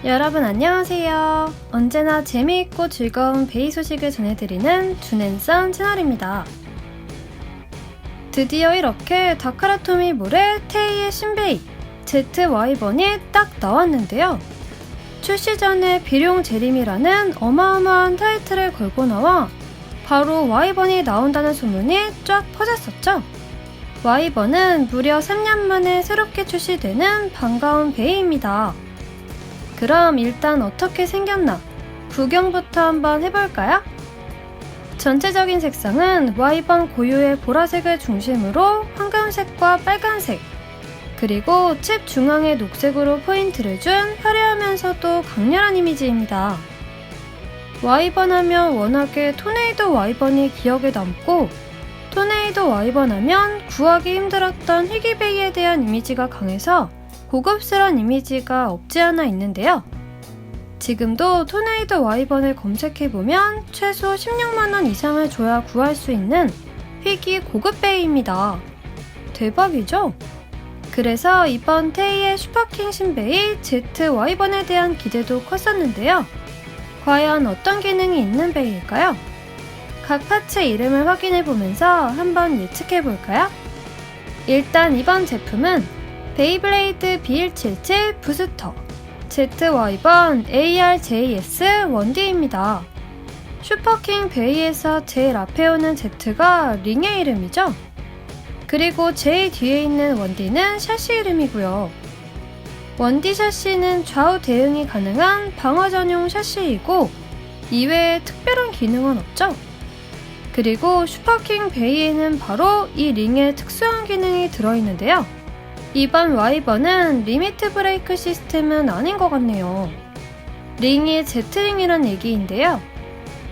여러분 안녕하세요. 언제나 재미있고 즐거운 베이 소식을 전해드리는 준앤선 채널입니다. 드디어 이렇게 다카라토미 몰에 테이의 신베이 ZY-번이 딱 나왔는데요. 출시 전에 비룡 제림이라는 어마어마한 타이틀을 걸고 나와 바로 Y번이 나온다는 소문이 쫙 퍼졌었죠. Y번은 무려 3년 만에 새롭게 출시되는 반가운 베이입니다. 그럼 일단 어떻게 생겼나 구경부터 한번 해볼까요? 전체적인 색상은 Y번 고유의 보라색을 중심으로 황금색과 빨간색, 그리고 칩 중앙에 녹색으로 포인트를 준 화려하면서도 강렬한 이미지입니다. Y번 하면 워낙에 토네이도 Y번이 기억에 남고, 토네이도 Y번 하면 구하기 힘들었던 희귀베이에 대한 이미지가 강해서 고급스러운 이미지가 없지 않아 있는데요. 지금도 토네이도 Y번을 검색해보면 최소 16만원 이상을 줘야 구할 수 있는 희귀 고급 베이입니다. 대박이죠? 그래서 이번 테이의 슈퍼킹 신베이 ZY-번에 대한 기대도 컸었는데요. 과연 어떤 기능이 있는 베이일까요? 각 파츠 이름을 확인해보면서 한번 예측해볼까요? 일단 이번 제품은 베이블레이드 B177 부스터 ZY-번 ARJS 1D입니다. 슈퍼킹 베이에서 제일 앞에 오는 Z가 링의 이름이죠. 그리고 제일 뒤에 있는 1D는 샤시 이름이고요. 1D 샤시는 좌우 대응이 가능한 방어 전용 샤시이고 이외에 특별한 기능은 없죠. 그리고 슈퍼킹 베이에는 바로 이 링의 특수한 기능이 들어있는데요. 이번 Y번은 리미트 브레이크 시스템은 아닌 것 같네요. 링이 Z링이란 얘기인데요.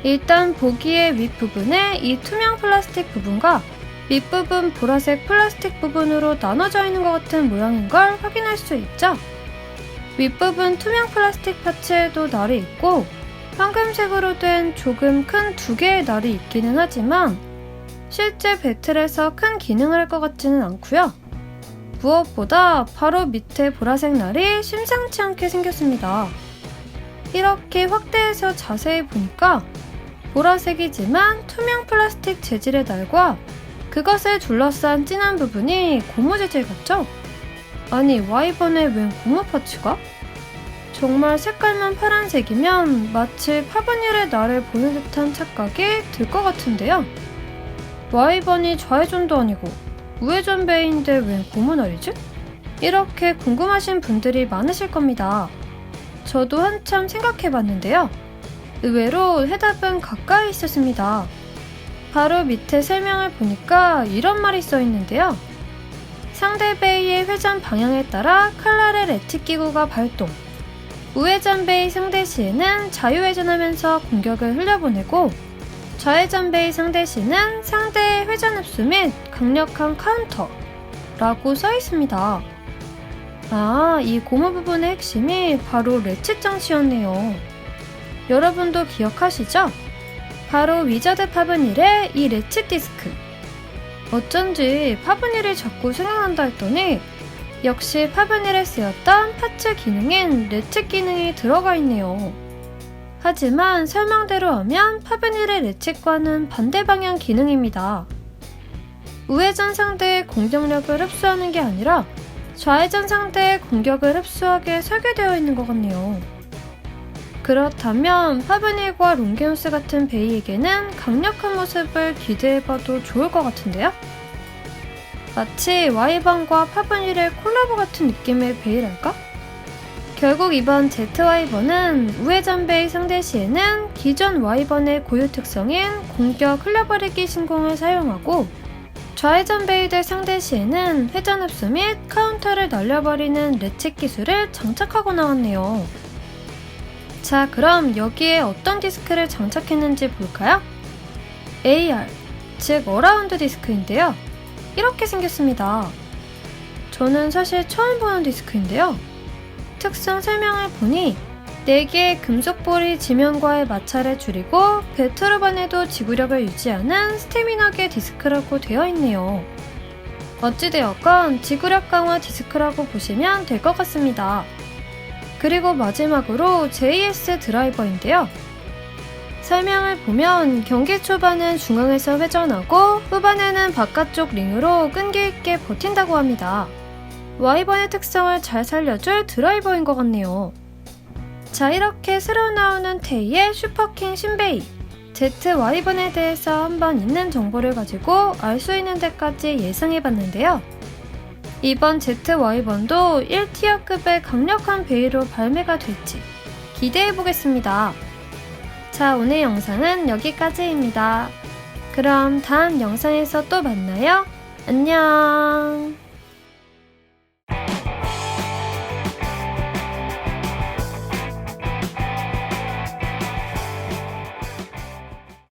일단 보기에 윗부분에 이 투명 플라스틱 부분과 밑부분 보라색 플라스틱 부분으로 나눠져 있는 것 같은 모양인 걸 확인할 수 있죠. 윗부분 투명 플라스틱 파츠에도 날이 있고 황금색으로 된 조금 큰 두 개의 날이 있기는 하지만 실제 배틀에서 큰 기능을 할 것 같지는 않고요. 무엇보다 바로 밑에 보라색 날이 심상치 않게 생겼습니다. 이렇게 확대해서 자세히 보니까 보라색이지만 투명 플라스틱 재질의 날과 그것을 둘러싼 진한 부분이 고무 재질 같죠? 아니 Y번에 웬 고무 파츠가? 정말 색깔만 파란색이면 마치 파브닐의 날을 보는 듯한 착각이 들 것 같은데요. Y번이 좌회전도 아니고 우회전 베이인데 웬 고무날이지? 이렇게 궁금하신 분들이 많으실 겁니다. 저도 한참 생각해봤는데요. 의외로 해답은 가까이 있었습니다. 바로 밑에 설명을 보니까 이런 말이 써있는데요. 상대 베이의 회전 방향에 따라 칼날의 레틱 기구가 발동. 우회전 베이 상대 시에는 자유회전하면서 공격을 흘려보내고 좌회전 베이 상대 시는 상대의 회전 흡수 및 강력한 카운터 라고 써있습니다. 아, 이 고무 부분의 핵심이 바로 레칫 장치였네요. 여러분도 기억하시죠? 바로 위저드 파브닐의 이 레칫 디스크. 어쩐지 파브닐이 자꾸 생각난다 했더니 역시 파브닐에 쓰였던 파츠 기능인 레칫 기능이 들어가 있네요. 하지만 설명대로 하면 파브닐의 레칫과는 반대 방향 기능입니다. 우회전 상대의 공격력을 흡수하는 게 아니라 좌회전 상대의 공격을 흡수하게 설계되어 있는 것 같네요. 그렇다면 파브닐과 롱게우스 같은 베이에게는 강력한 모습을 기대해봐도 좋을 것 같은데요? 마치 Y번과 파브닐의 콜라보 같은 느낌의 베이랄까? 결국 이번 ZY-번은 우회전 베이 상대 시에는 기존 Y번의 고유 특성인 공격 흘려버리기 신공을 사용하고 좌회전 베이들 상대 시에는 회전 흡수 및 카운터를 날려버리는 레칫 기술을 장착하고 나왔네요. 자, 그럼 여기에 어떤 디스크를 장착했는지 볼까요? AR, 즉 어라운드 디스크인데요. 이렇게 생겼습니다. 저는 사실 처음 보는 디스크인데요. 특성 설명을 보니 4개의 금속볼이 지면과의 마찰을 줄이고 배틀후반에도 지구력을 유지하는 스태미나계 디스크라고 되어 있네요. 어찌되었건 지구력 강화 디스크라고 보시면 될 것 같습니다. 그리고 마지막으로 JS 드라이버인데요. 설명을 보면 경기 초반은 중앙에서 회전하고 후반에는 바깥쪽 링으로 끈기 있게 버틴다고 합니다. 와이번의 특성을 잘 살려줄 드라이버인 것 같네요. 자, 이렇게 새로 나오는 테이의 슈퍼킹 신베이 ZY-번에 대해서 한번 있는 정보를 가지고 알 수 있는 데까지 예상해봤는데요. 이번 ZY-번도 1티어급의 강력한 베이로 발매가 될지 기대해보겠습니다. 자, 오늘 영상은 여기까지입니다. 그럼 다음 영상에서 또 만나요. 안녕.